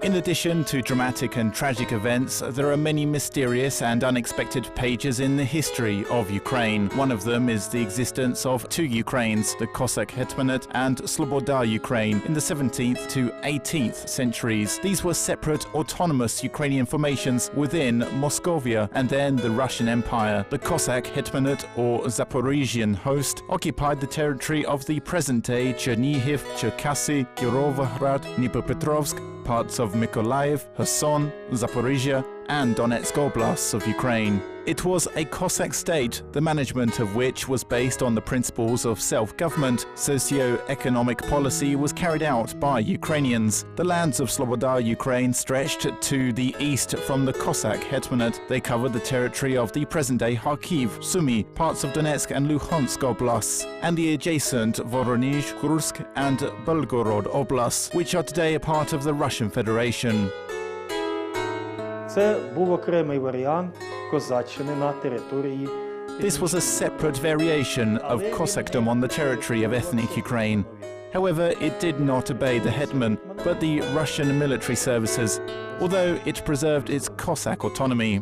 In addition to dramatic and tragic events, there are many mysterious and unexpected pages in the history of Ukraine. One of them is the existence of two Ukraines, the Cossack Hetmanate and Sloboda Ukraine, in the 17th to 18th centuries. These were separate autonomous Ukrainian formations within Moscovia and then the Russian Empire. The Cossack Hetmanate, or Zaporizhian host, occupied the territory of the present-day Chernihiv, Cherkasy, Kirovohrad, Dnipropetrovsk, parts of Mykolaiv, Kherson, Zaporizhia, and Donetsk oblasts of Ukraine. It was a Cossack state, the management of which was based on the principles of self-government. Socio-economic policy was carried out by Ukrainians. The lands of Sloboda Ukraine stretched to the east from the Cossack Hetmanate. They covered the territory of the present-day Kharkiv, Sumy, parts of Donetsk and Luhansk oblasts, and the adjacent Voronezh, Kursk and Belgorod oblasts, which are today a part of the Russian Federation. This was a separate variation of Cossackdom on the territory of ethnic Ukraine. However, it did not obey the hetman, but the Russian military services, although it preserved its Cossack autonomy.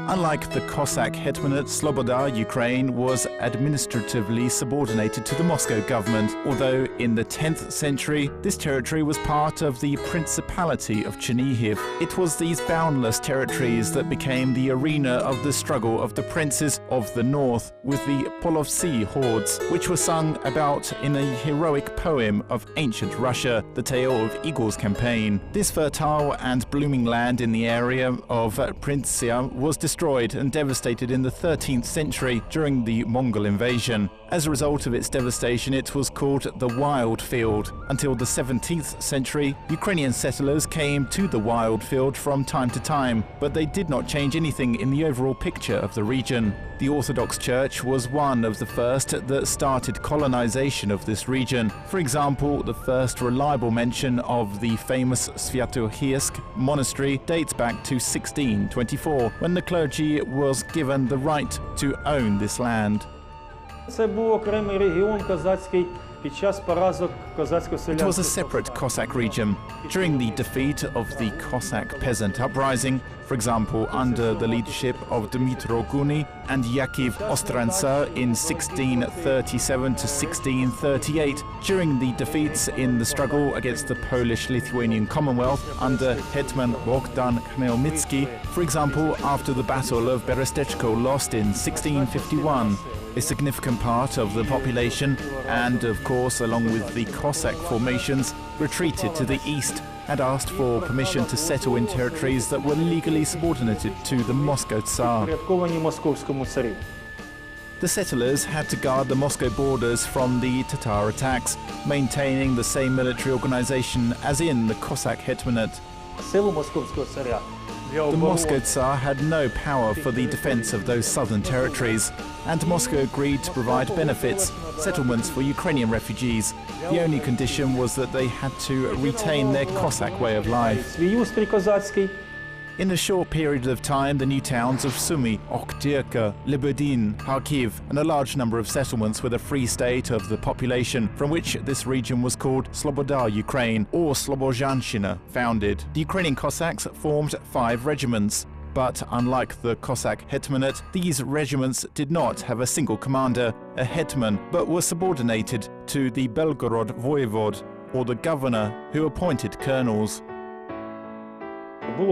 Unlike the Cossack Hetmanate, Sloboda Ukraine was administratively subordinated to the Moscow government, although in the 10th century this territory was part of the Principality of Chernihiv. It was these boundless territories that became the arena of the struggle of the princes of the north with the Polovtsi hordes, which were sung about in a heroic poem of ancient Russia, the tale of Igor's campaign. This fertile and blooming land in the area of Princia was destroyed and devastated in the 13th century during the Mongol invasion. As a result of its devastation, it was called the Wild Field. Until the 17th century, Ukrainian settlers came to the Wild Field from time to time, but they did not change anything in the overall picture of the region. The Orthodox Church was one of the first that started colonization of this region. For example, the first reliable mention of the famous Sviatohirsk monastery dates back to 1624, when the clergy was given the right to own this land. It was a separate Cossack region. During the defeat of the Cossack peasant uprising, for example under the leadership of Dmytro Guni and Yakov Ostranца in 1637 to 1638, during the defeats in the struggle against the Polish-Lithuanian Commonwealth under Hetman Bogdan Khmelnytsky, for example after the Battle of Berestechko lost in 1651, a significant part of the population, and of course along with the Cossack formations, retreated to the east and asked for permission to settle in territories that were legally subordinated to the Moscow Tsar. The settlers had to guard the Moscow borders from the Tatar attacks, maintaining the same military organization as in the Cossack Hetmanate. The Moscow Tsar had no power for the defense of those southern territories, and Moscow agreed to provide benefits, settlements for Ukrainian refugees. The only condition was that they had to retain their Cossack way of life. In a short period of time, the new towns of Sumy, Okhtyrka, Lebedin, Kharkiv, and a large number of settlements with a free state of the population, from which this region was called Sloboda Ukraine, or Slobozhanshina, founded. The Ukrainian Cossacks formed 5 regiments. But unlike the Cossack Hetmanate, these regiments did not have a single commander, a hetman, but were subordinated to the Belgorod voivod, or the governor, who appointed colonels. There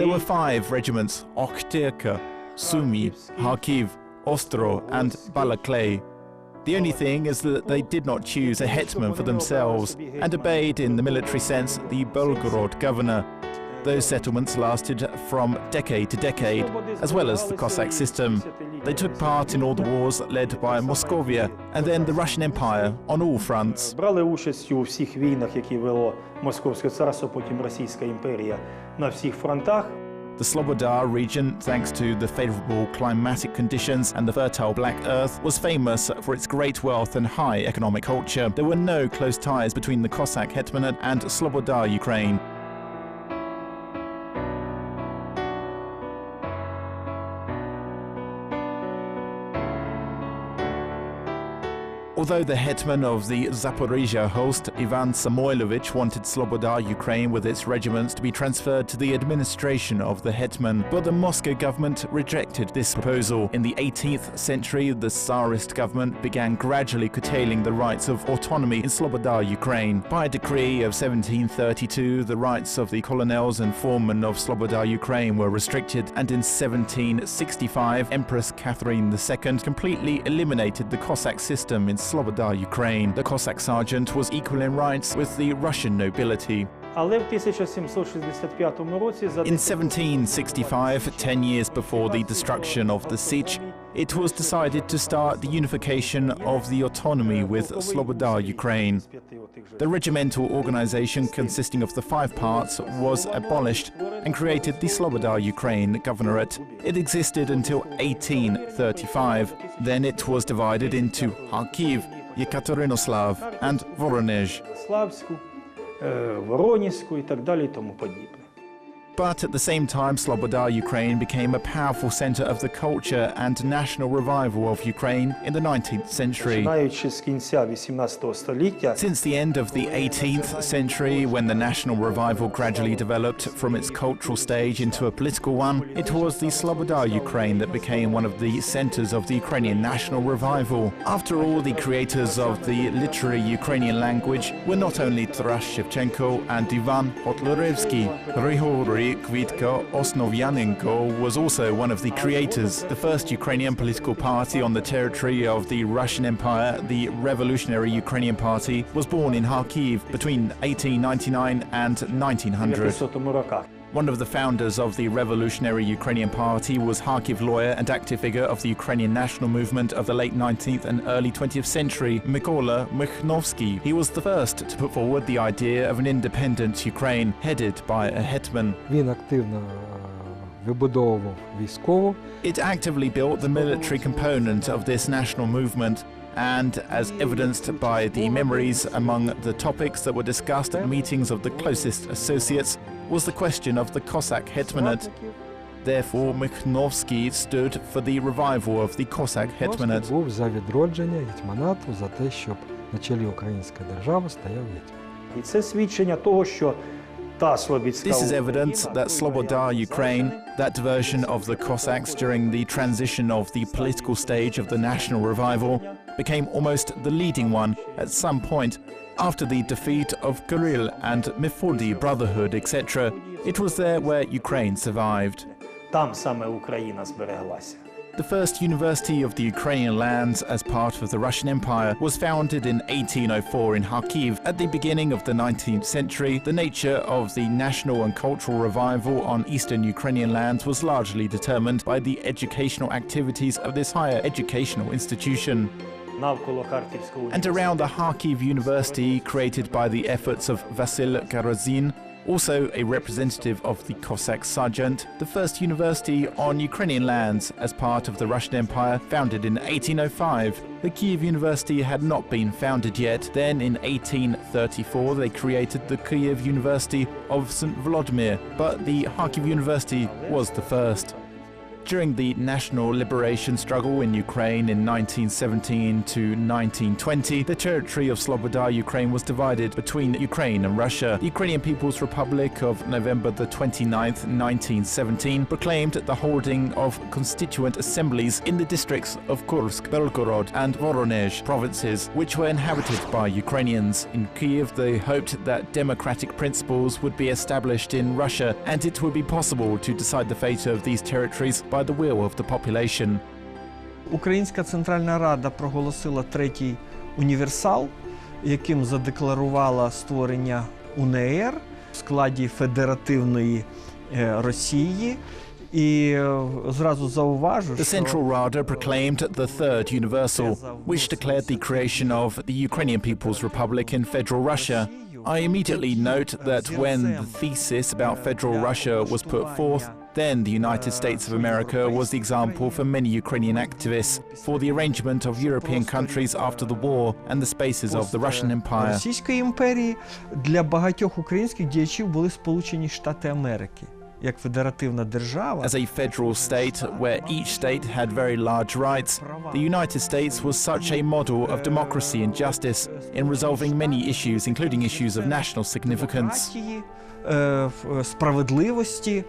were 5 regiments: Okhtyrka, Sumy, Kharkiv, Ostro and Balakley. The only thing is that they did not choose a hetman for themselves and obeyed, in the military sense, the Belgorod governor. Those settlements lasted from decade to decade, as well as the Cossack system. They took part in all the wars led by Moscovia and then the Russian Empire on all fronts. The Sloboda region, thanks to the favorable climatic conditions and the fertile black earth, was famous for its great wealth and high economic culture. There were no close ties between the Cossack Hetmanate and Sloboda Ukraine. Although the hetman of the Zaporizhia host, Ivan Samoilovich, wanted Sloboda, Ukraine, with its regiments to be transferred to the administration of the hetman, but the Moscow government rejected this proposal. In the 18th century, the Tsarist government began gradually curtailing the rights of autonomy in Sloboda, Ukraine. By a decree of 1732, the rights of the colonels and foremen of Sloboda, Ukraine were restricted, and in 1765, Empress Catherine II completely eliminated the Cossack system in Sloboda, Ukraine. The Cossack sergeant was equal in rights with the Russian nobility. In 1765, 10 years before the destruction of the Sich, it was decided to start the unification of the autonomy with Sloboda, Ukraine. The regimental organization, consisting of the 5 parts, was abolished and created the Sloboda, Ukraine governorate. It existed until 1835. Then it was divided into Kharkiv, Yekaterinoslav and Voronezh. But at the same time, Sloboda, Ukraine became a powerful center of the culture and national revival of Ukraine in the 19th century. Since the end of the 18th century, when the national revival gradually developed from its cultural stage into a political one, it was the Sloboda, Ukraine that became one of the centers of the Ukrainian national revival. After all, the creators of the literary Ukrainian language were not only Taras Shevchenko and Ivan Kotlyarevsky. Grigory Kvitka Osnovyanenko was also one of the creators. The first Ukrainian political party on the territory of the Russian Empire, the Revolutionary Ukrainian Party, was born in Kharkiv between 1899 and 1900. One of the founders of the Revolutionary Ukrainian Party was Kharkiv lawyer and active figure of the Ukrainian national movement of the late 19th and early 20th century, Mykola Mikhnovsky. He was the first to put forward the idea of an independent Ukraine, headed by a hetman. It actively built the military component of this national movement, and as evidenced by the memories, among the topics that were discussed at meetings of the closest associates was the question of the Cossack Hetmanate. Therefore, Mikhnovsky stood for the revival of the Cossack Hetmanate. This is evidence that Sloboda, Ukraine, that version of the Cossacks during the transition of the political stage of the national revival, became almost the leading one at some point. After the defeat of Kirill and Methody Brotherhood, etc., it was there where Ukraine survived. The first university of the Ukrainian lands as part of the Russian Empire was founded in 1804 in Kharkiv. At the beginning of the 19th century, the nature of the national and cultural revival on eastern Ukrainian lands was largely determined by the educational activities of this higher educational institution. And around the Kharkiv University, created by the efforts of Vasil Karadzin, also a representative of the Cossack sergeant, the first university on Ukrainian lands as part of the Russian Empire, founded in 1805. The Kiev University had not been founded yet. Then in 1834 they created the Kiev University of St. Vladimir, but the Kharkiv University was the first. During the national liberation struggle in Ukraine in 1917 to 1920, the territory of Sloboda, Ukraine was divided between Ukraine and Russia. The Ukrainian People's Republic of November the 29th, 1917, proclaimed the holding of constituent assemblies in the districts of Kursk, Belgorod and Voronezh provinces, which were inhabited by Ukrainians. In Kiev, they hoped that democratic principles would be established in Russia, and it would be possible to decide the fate of these territories by the will of the population. Українська Центральна Рада проголосила третій універсал, яким задекларувала створення УНР в складі федеративної Росії. І зразу зауважу, The Central Rada proclaimed the Third Universal, which declared the creation of the Ukrainian People's Republic in Federal Russia. I immediately note that when the thesis about Federal Russia was put forth, then the United States of America was the example for many Ukrainian activists for the arrangement of European countries after the war and the spaces of the Russian Empire. Російської імперії для багатьох українських діячів були Сполучені Штати Америки. як федеративна держава. As a federal state where each state had very large rights, the United States was such a model of democracy and justice in resolving many issues, including issues of national significance. Справедливості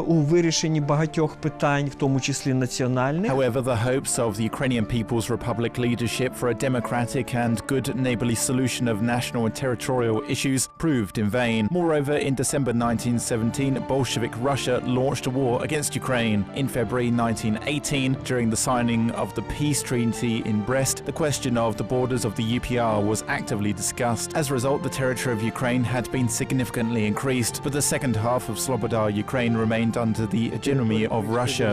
у вирішенні багатьох питань, в тому числі національних. However, the hopes of the Ukrainian People's Republic leadership for a democratic and good neighborly solution of national and territorial issues proved in vain. Moreover, in December 1917, Bolshevik Russia launched a war against Ukraine. In February 1918, during the signing of the peace treaty in Brest, the question of the borders of the UPR was actively discussed. As a result, the territory of Ukraine had been significantly increased, but the second half of Sloboda Ukraine remained under the hegemony of Russia.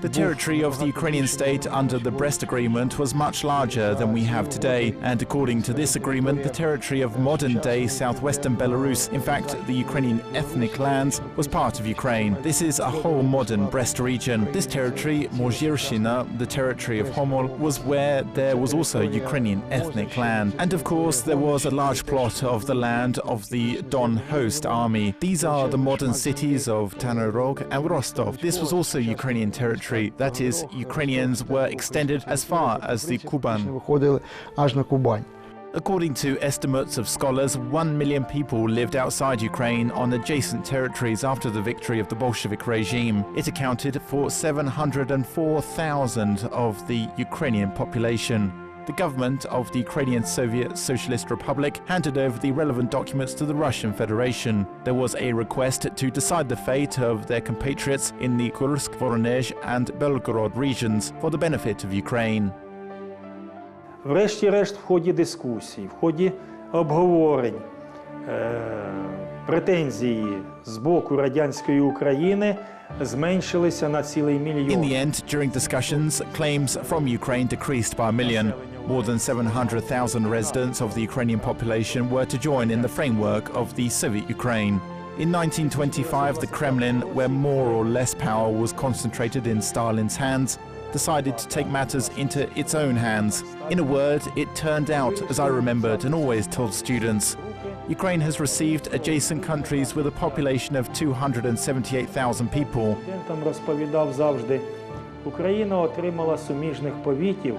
The territory of the Ukrainian state under the Brest Agreement was much larger than we have today, and according to this agreement, the territory of modern-day southwestern Belarus, in fact the Ukrainian ethnic lands, was part of Ukraine. This is a whole modern Brest region. This territory, Mozhirshina, the territory of Homol, was where there was also Ukrainian ethnic land. And of course there was a large plot of the land of the Don host army. These are the modern cities of Tanorog and Rostov. This was also Ukrainian territory. That is, Ukrainians were extended as far as the Kuban. According to estimates of scholars, 1 million people lived outside Ukraine on adjacent territories after the victory of the Bolshevik regime. It accounted for 704,000 of the Ukrainian population. The government of the Ukrainian Soviet Socialist Republic handed over the relevant documents to the Russian Federation. There was a request to decide the fate of their compatriots in the Kursk, Voronezh and Belgorod regions for the benefit of Ukraine. Врешті-решт, в ході дискусій, в ході обговорень, претензії з боку радянської України зменшилися на цілий мільйон. In the end, during discussions, claims from Ukraine decreased by a million. More than 700,000 residents of the Ukrainian population were to join in the framework of the Soviet Ukraine. In 1925, the Kremlin, where more or less power was concentrated in Stalin's hands, decided to take matters into its own hands. In a word, it turned out, as I remembered and always told students, Ukraine has received adjacent countries with a population of 278,000 people. Студентам розповідав завжди, Україна отримала суміжних повітів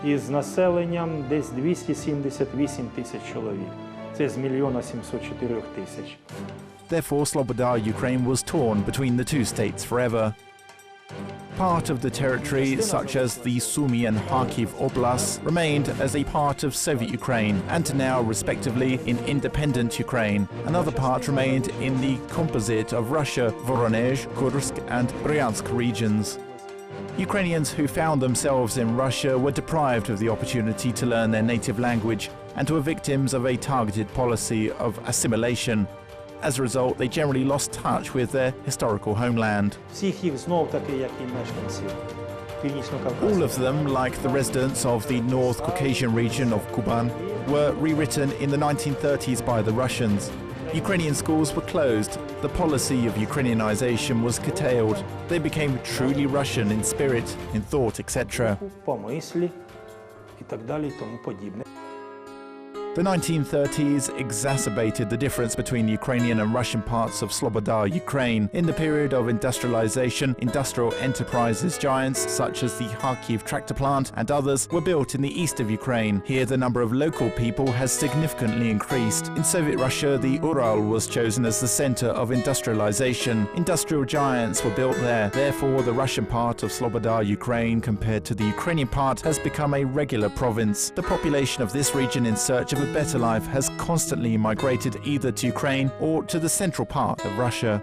із населенням десь 278 тисяч чоловік. Це з 1 704 000. Therefore, Sloboda Ukraine was torn between the two states forever. Part of the territory, such as the Sumy and Kharkiv Oblasts, remained as a part of Soviet Ukraine and now, respectively, in independent Ukraine. Another part remained in the composite of Russia, Voronezh, Kursk and Bryansk regions. Ukrainians who found themselves in Russia were deprived of the opportunity to learn their native language and were victims of a targeted policy of assimilation. As a result, they generally lost touch with their historical homeland. Всіх їх знов-таки, як і мешканців Північно-Кавказу. All of them, like the residents of the North Caucasian region of Kuban, were rewritten in the 1930s by the Russians. Ukrainian schools were closed, the policy of Ukrainianization was curtailed, they became truly Russian in spirit, in thought, etc. По мислі і так далі, і тому подібне. The 1930s exacerbated the difference between Ukrainian and Russian parts of Sloboda Ukraine. In the period of industrialization, industrial enterprises giants such as the Kharkiv tractor plant and others were built in the east of Ukraine. Here the number of local people has significantly increased. In Soviet Russia, the Ural was chosen as the center of industrialization. Industrial giants were built there. Therefore, the Russian part of Sloboda Ukraine compared to the Ukrainian part has become a regular province. The population of this region in search of a better life has constantly migrated either to Ukraine or to the central part of Russia.